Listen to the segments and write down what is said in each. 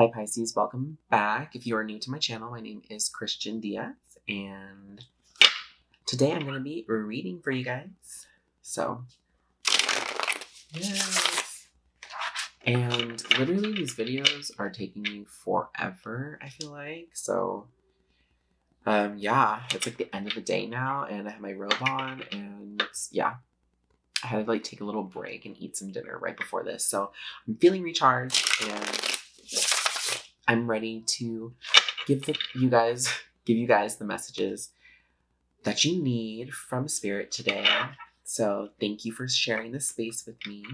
Hi Pisces, welcome back. If you are new to my channel, my name is Christian Diaz, and today I'm going to be reading for you guys. So, yes. And literally these videos are taking me forever, I feel like. So, yeah, it's like the end of the day now, and I have my robe on, and yeah, I had to like take a little break and eat some dinner right before this. So, I'm feeling recharged, and I'm ready to give you guys the messages that you need from Spirit today. So thank you for sharing this space with me.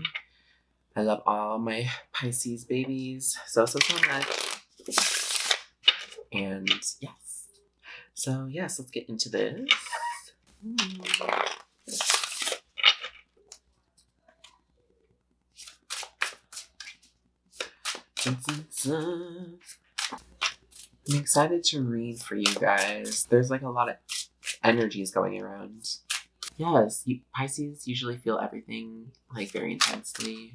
I love all my Pisces babies so much. And yes. So yes, let's get into this. I'm excited to read for you guys. There's like a lot of energies going around. Yes, Pisces usually feel everything like very intensely,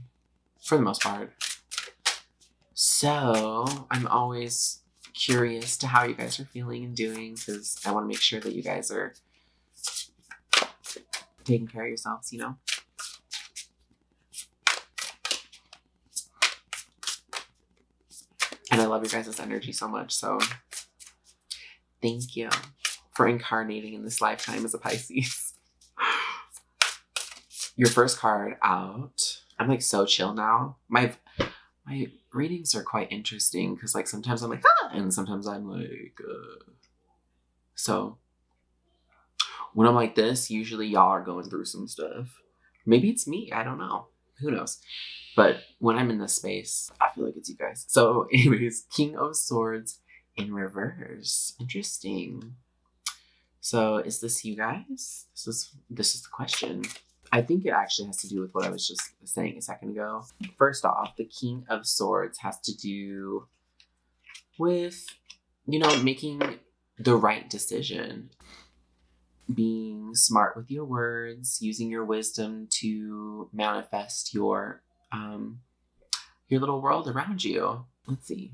for the most part. So I'm always curious to how you guys are feeling and doing, because I want to make sure that you guys are taking care of yourselves, you know? And I love your guys' energy so much, so thank you for incarnating in this lifetime as a Pisces. Your first card out. I'm like so chill now. My readings are quite interesting because like sometimes I'm like, and sometimes I'm like, So when I'm like this, usually y'all are going through some stuff. Maybe it's me. I don't know. Who knows? But when I'm in this space, I feel like it's you guys. So anyways, King of Swords in reverse. Interesting. So is this you guys? This is the question. I think it actually has to do with what I was just saying a second ago. First off, the King of Swords has to do with, making the right decision. Being smart with your words, using your wisdom to manifest your little world around you. Let's see.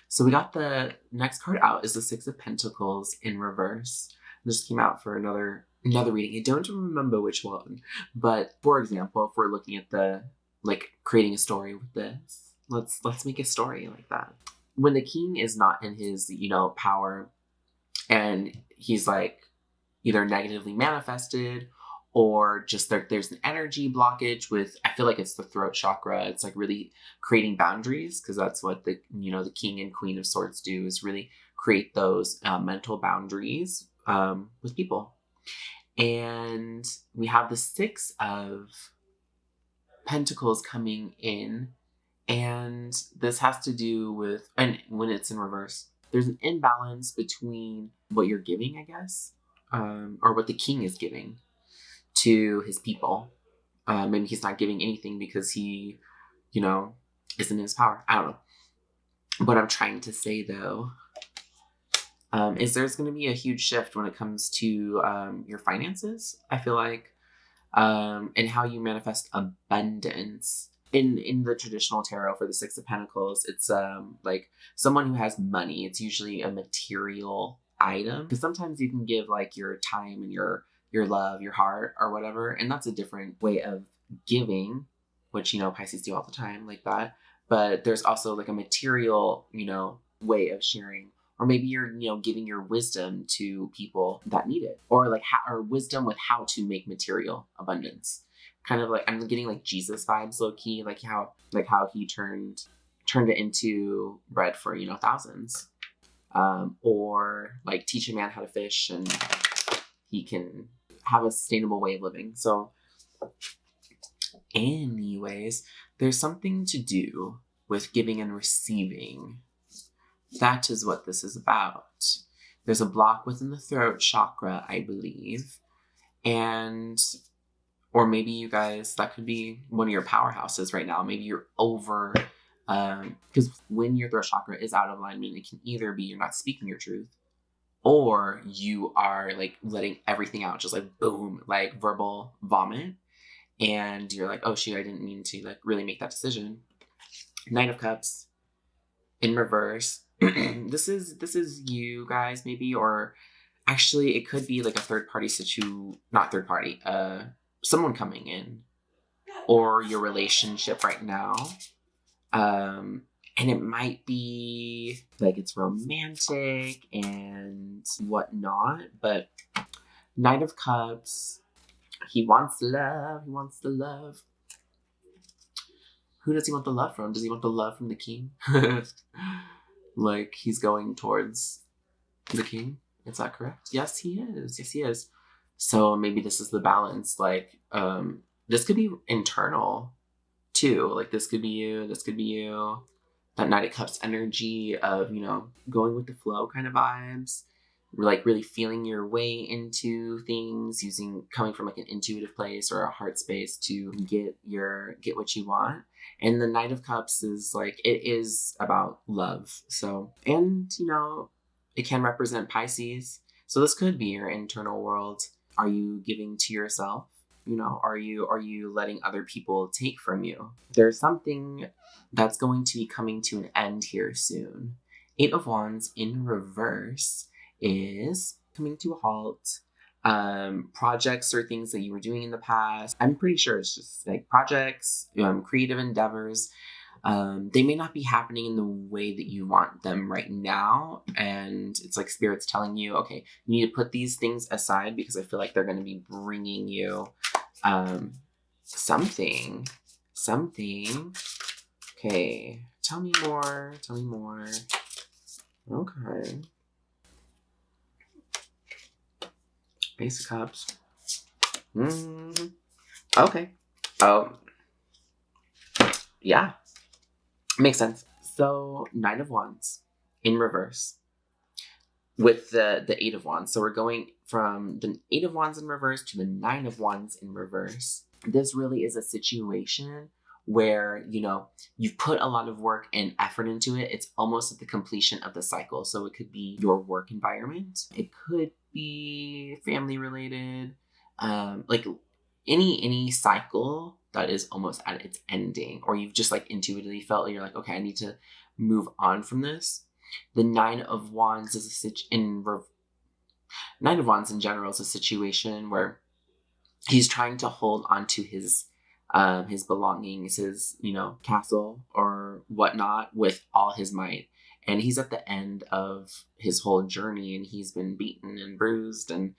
So we got the next card out is the Six of Pentacles in reverse. This came out for another reading. I don't remember which one, but for example, if we're looking at the creating a story with this, let's make a story like that. When the king is not in his power, and he's like either negatively manifested or just there's an energy blockage with, I feel like it's the throat chakra. It's like really creating boundaries, because that's what the king and queen of swords do, is really create those mental boundaries with people. And we have the Six of Pentacles coming in, and this has to do with, and when it's in reverse, there's an imbalance between what you're giving, I guess, or what the king is giving to his people. Maybe he's not giving anything because he, isn't in his power. I don't know. What I'm trying to say, though, is there's going to be a huge shift when it comes to your finances, I feel like, and how you manifest abundance. In the traditional tarot for the Six of Pentacles, it's like someone who has money. It's usually a material item, because sometimes you can give like your time and your love, your heart, or whatever, and that's a different way of giving, which Pisces do all the time, like that. But there's also like a material way of sharing, or maybe you're giving your wisdom to people that need it, or like or wisdom with how to make material abundance. Kind of like, I'm getting like Jesus vibes, low key, like how he turned it into bread for thousands, or like teach a man how to fish and he can have a sustainable way of living. So anyways, there's something to do with giving and receiving. That is what this is about. There's a block within the throat chakra, I believe, and or maybe you guys, that could be one of your powerhouses right now. Maybe you're over, because when your throat chakra is out of alignment, it can either be you're not speaking your truth, or you are like letting everything out, just like boom, like verbal vomit, and you're like, oh shoot, I didn't mean to like really make that decision. Nine of Cups in reverse. This is you guys maybe, or actually it could be like a third party not third party, someone coming in, or your relationship right now. And it might be like it's romantic and whatnot, but Knight of Cups, he wants love, he wants the love. Who does he want the love from? Does he want the love from the king? Like he's going towards the king? Is that correct? Yes, he is. Yes, he is. So maybe this is the balance. Like, this could be internal too. Like this could be you, this could be you. That Knight of Cups energy of, you know, going with the flow kind of vibes. Like really feeling your way into things, coming from like an intuitive place or a heart space to get what you want. And the Knight of Cups is like, it is about love. So, and you know, it can represent Pisces. So this could be your internal world. Are you giving to yourself? You know, are you letting other people take from you? There's something that's going to be coming to an end here soon. Eight of Wands in reverse is coming to a halt. Projects or things that you were doing in the past. I'm pretty sure it's just like projects, creative endeavors. They may not be happening in the way that you want them right now. And it's like Spirit's telling you, okay, you need to put these things aside because I feel like they're going to be bringing you something. Okay, tell me more. Okay. Ace of Cups. Okay. Yeah. Makes sense. So, Nine of Wands in reverse with the Eight of Wands. So we're going from the Eight of Wands in reverse to the Nine of Wands in reverse. This really is a situation where, you know, you've put a lot of work and effort into it. It's almost at the completion of the cycle. So it could be your work environment. It could be family related, like any cycle that is almost at its ending, or you've just like intuitively felt like you're like, okay, I need to move on from this. The Nine of Wands is Nine of Wands in general is a situation where he's trying to hold onto his belongings, his, you know, castle or whatnot with all his might. And he's at the end of his whole journey and he's been beaten and bruised and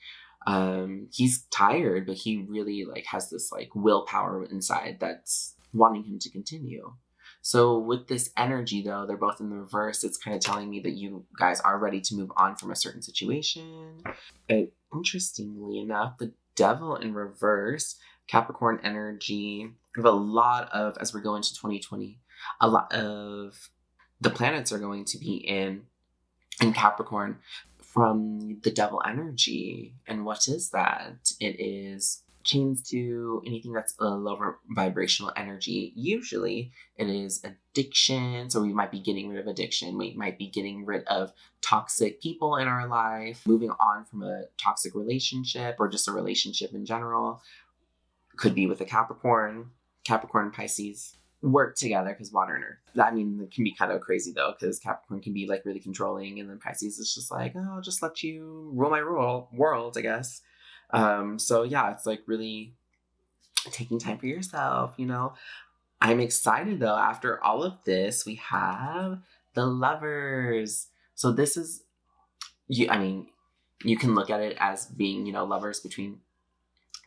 he's tired, but he really like has this like willpower inside that's wanting him to continue. So with this energy though, they're both in the reverse. It's kind of telling me that you guys are ready to move on from a certain situation. And interestingly enough, the Devil in reverse, Capricorn energy. We have a lot of, as we go into 2020, a lot of the planets are going to be in Capricorn from the Devil energy. And what is that? It is chains to anything that's a lower vibrational energy. Usually it is addiction. So we might be getting rid of addiction. We might be getting rid of toxic people in our life, moving on from a toxic relationship or just a relationship in general. Could be with a Capricorn and Pisces work together because water and earth. I mean, it can be kind of crazy though, because Capricorn can be like really controlling and then Pisces is just like, oh, I'll just let you rule my world, I guess. So yeah, it's like really taking time for yourself, you know. I'm excited though. After all of this, we have the Lovers. So this is, I mean, you can look at it as being, you know, lovers between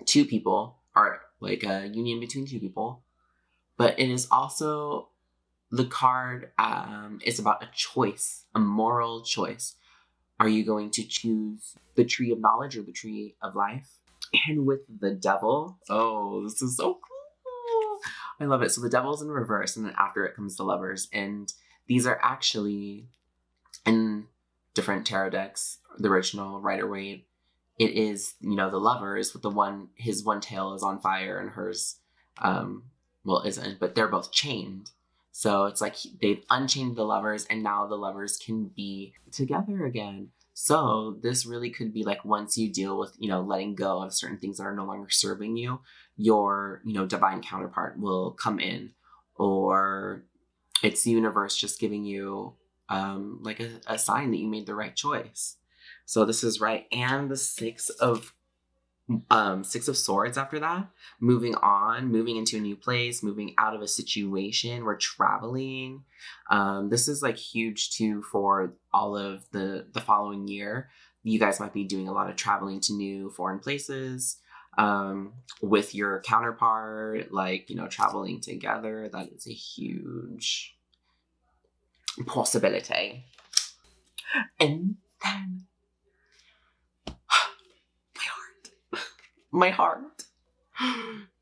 two people, or like a union between two people. But it is also, the card is about a choice, a moral choice. Are you going to choose the tree of knowledge or the tree of life? And with the Devil, oh, this is so cool. I love it. So the Devil's in reverse, and then after it comes the Lovers. And these are actually in different tarot decks, the original Rider-Waite. It is, you know, the Lovers with his one tail is on fire and hers, isn't, but they're both chained. So it's like they've unchained the Lovers and now the Lovers can be together again. So this really could be like, once you deal with, you know, letting go of certain things that are no longer serving you, your, you know, divine counterpart will come in, or It's the universe just giving you like a sign that you made the right choice. So this is right. And the Six of Swords after that, moving on, moving into a new place, moving out of a situation, we're traveling. This is like huge too for all of the following year. You guys might be doing a lot of traveling to new foreign places with your counterpart, like, you know, traveling together. That is a huge possibility. And then my heart.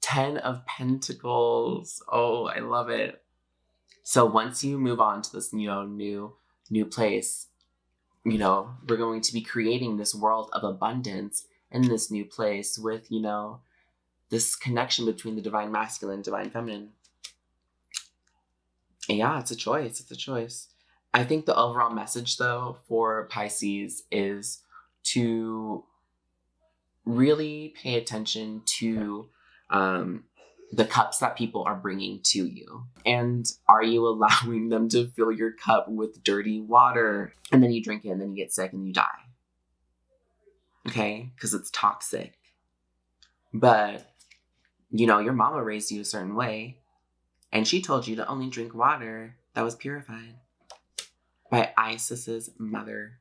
10 of Pentacles. Oh, I love it. So once you move on to this, you know, new place, you know, we're going to be creating this world of abundance in this new place with, you know, this connection between the divine masculine, divine feminine. And yeah, it's a choice. It's a choice. I think the overall message though for Pisces is to really pay attention to the cups that people are bringing to you. And are you allowing them to fill your cup with dirty water? And then you drink it and then you get sick and you die. Okay? Because it's toxic. But, you know, your mama raised you a certain way. And she told you to only drink water that was purified by Isis's mother.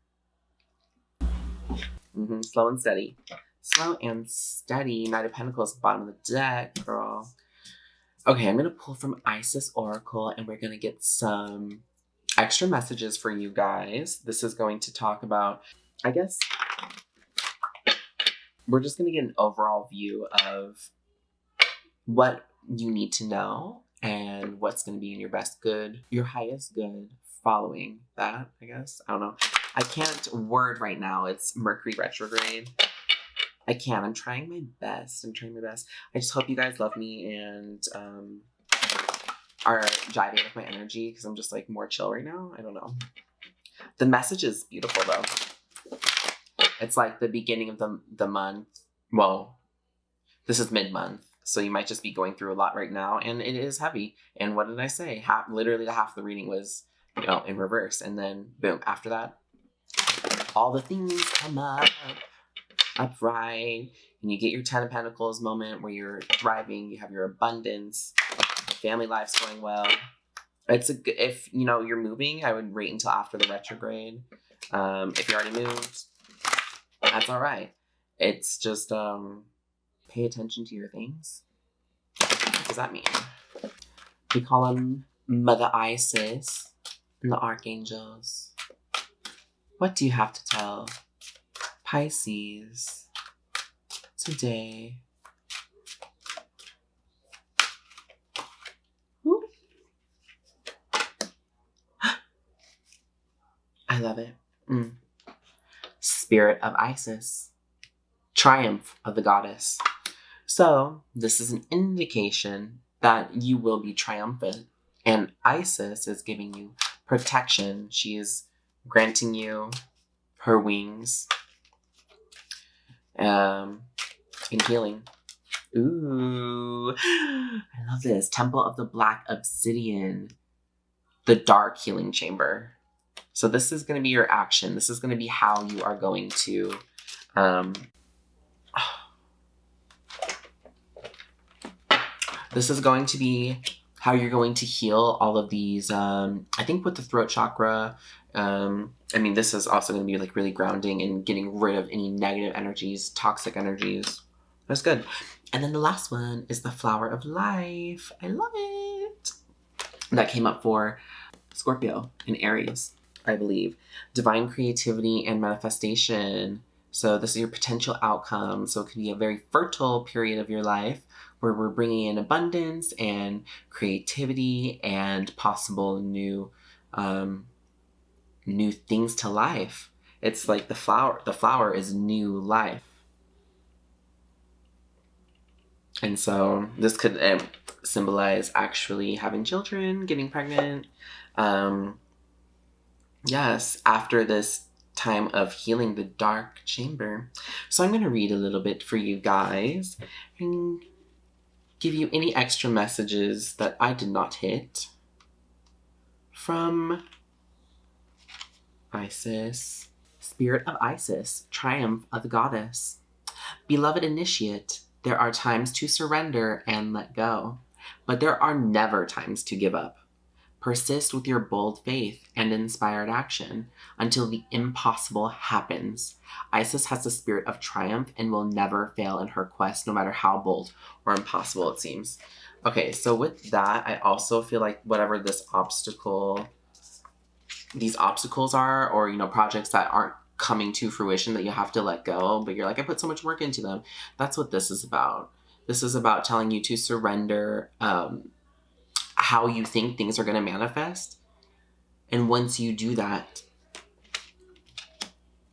Slow and steady. Slow and steady. Knight of Pentacles, bottom of the deck, girl. Okay, I'm going to pull from Isis Oracle and we're going to get some extra messages for you guys. This is going to talk about, I guess, we're just going to get an overall view of what you need to know and what's going to be in your best good, your highest good following that, I guess. I don't know. I can't word right now. It's Mercury retrograde. I can't. I'm trying my best. I just hope you guys love me and are jiving with my energy because I'm just like more chill right now. I don't know. The message is beautiful though. It's like the beginning of the month. Well, this is mid-month, so you might just be going through a lot right now, and it is heavy. And what did I say? Literally the half of the reading was, you know, in reverse, and then boom, after that, all the things come upright, and you get your 10 of Pentacles moment where you're thriving, you have your abundance, family life's going well. It's if you know you're moving, I would wait until after the retrograde. If you already moved, that's all right. It's just pay attention to your things. What does that mean? We call them Mother Isis and the archangels. What do you have to tell Pisces today? Ooh. I love it. Spirit of Isis. Triumph of the goddess. So this is an indication that you will be triumphant. And Isis is giving you protection. She is granting you her wings. And healing. Ooh, I love this. Temple of the Black Obsidian. The dark healing chamber. So this is going to be your action. This is going to be how you are going to this is going to be how you're going to heal all of these. I think with the throat chakra, I mean, this is also going to be like really grounding and getting rid of any negative energies, toxic energies. That's good. And then the last one is the Flower of Life. I love it. That came up for Scorpio and Aries, I believe. Divine creativity and manifestation. So this is your potential outcome. So it could be a very fertile period of your life where we're bringing in abundance and creativity and possible new things to life. It's like the flower. The flower is new life. And so this could symbolize actually having children, getting pregnant. Yes, after this time of healing the dark chamber. So I'm going to read a little bit for you guys and give you any extra messages that I did not hit. from Isis. Spirit of Isis, triumph of the goddess. Beloved initiate, there are times to surrender and let go, but there are never times to give up. Persist with your bold faith and inspired action until the impossible happens. Isis has the spirit of triumph and will never fail in her quest, no matter how bold or impossible it seems. Okay, so with that, I also feel like whatever these obstacles are, or, projects that aren't coming to fruition that you have to let go, but you're like, I put so much work into them. That's what this is about. This is about telling you to surrender how you think things are going to manifest. And once you do that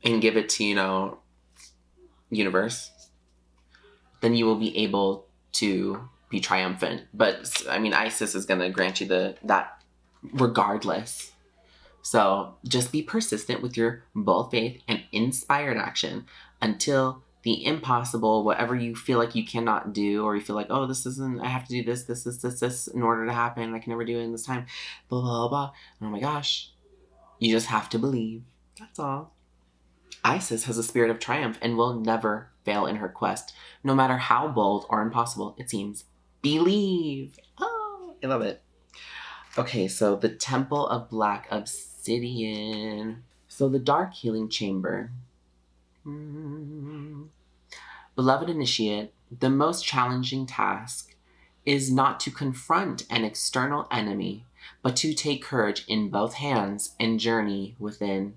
and give it to, universe, then you will be able to be triumphant. But I mean, Isis is going to grant you that regardless. So just be persistent with your bold faith and inspired action until the impossible, whatever you feel like you cannot do, or you feel like, oh, this isn't, I have to do this in order to happen. I can never do it in this time, blah, blah, blah. Oh my gosh. You just have to believe. That's all. Isis has a spirit of triumph and will never fail in her quest, no matter how bold or impossible it seems. Believe. Oh, I love it. Okay, so the Temple of Black Obsidian. So the Dark Healing Chamber. Beloved initiate, the most challenging task is not to confront an external enemy, but to take courage in both hands and journey within.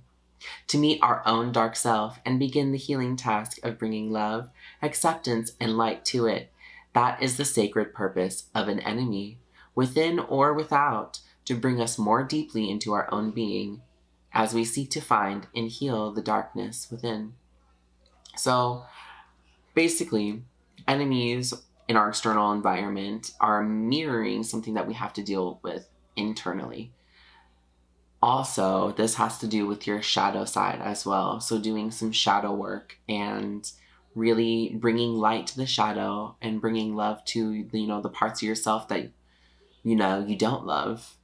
To meet our own dark self and begin the healing task of bringing love, acceptance, and light to it. That is the sacred purpose of an enemy, within or without, to bring us more deeply into our own being, as we seek to find and heal the darkness within. So, basically, enemies in our external environment are mirroring something that we have to deal with internally. Also, this has to do with your shadow side as well. So doing some shadow work and really bringing light to the shadow and bringing love to, the parts of yourself that, you don't love.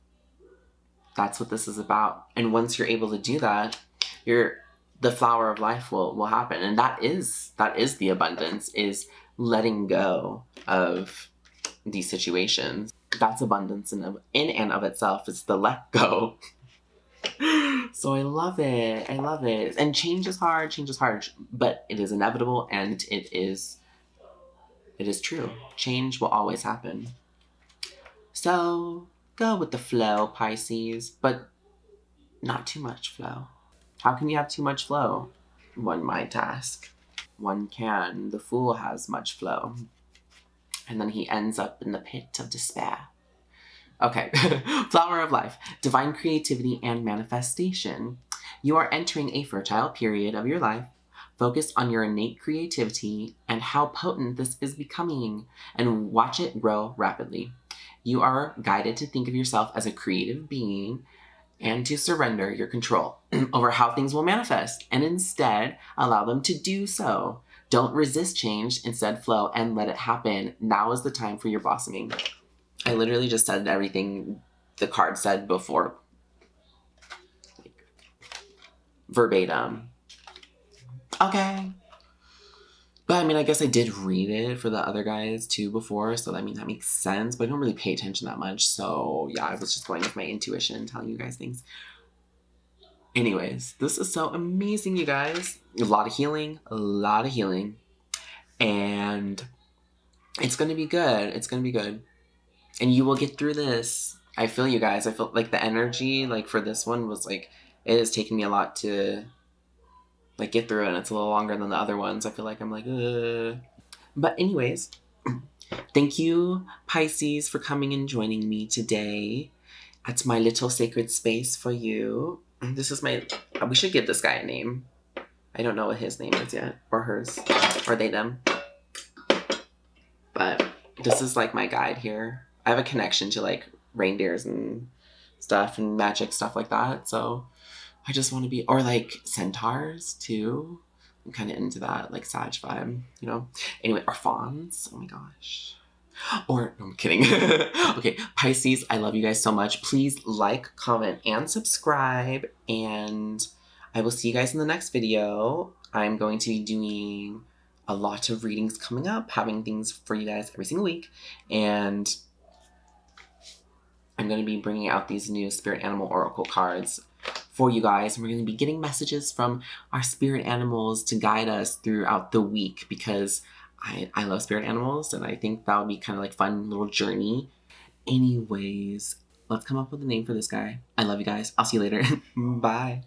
That's what this is about. And once you're able to do that, the flower of life will happen. And that is the abundance, is letting go of these situations. That's abundance in and of itself. It's the let go. So I love it. And change is hard, but it is inevitable, and it is true. Change will always happen. So go with the flow, Pisces, but not too much flow. How can you have too much flow? One might ask. One can. The fool has much flow, and then he ends up in the pit of despair. Okay, flower of life, divine creativity and manifestation. You are entering a fertile period of your life, focused on your innate creativity and how potent this is becoming, and watch it grow rapidly. You are guided to think of yourself as a creative being and to surrender your control over how things will manifest, and instead allow them to do so. Don't resist change, instead flow and let it happen. Now is the time for your blossoming. I literally just said everything the card said before. Verbatim. Okay. But I mean, I guess I did read it for the other guys too before, so that makes sense, but I don't really pay attention that much, so yeah, I was just going with my intuition, telling you guys things. Anyways, this is so amazing, you guys. A lot of healing, and it's gonna be good. And you will get through this. I feel you guys. I feel like the energy, for this one was it has taken me a lot to get through it, and it's a little longer than the other ones. I feel like I'm ugh. But anyways, thank you, Pisces, for coming and joining me today at my little sacred space for you. This is we should give this guy a name. I don't know what his name is yet, or hers, or they, them. But this is my guide here. I have a connection to reindeers and stuff and magic stuff like that. So I just want to be, or centaurs too. I'm kind of into that, Sag vibe, Anyway, or fawns. Oh my gosh. Or, no, I'm kidding. Okay, Pisces, I love you guys so much. Please like, comment, and subscribe. And I will see you guys in the next video. I'm going to be doing a lot of readings coming up, having things for you guys every single week. And I'm going to be bringing out these new Spirit Animal Oracle cards for you guys. And we're going to be getting messages from our spirit animals to guide us throughout the week, because I love spirit animals, and I think that would be kind of like fun little journey. Anyways, let's come up with a name for this guy. I love you guys. I'll see you later. Bye.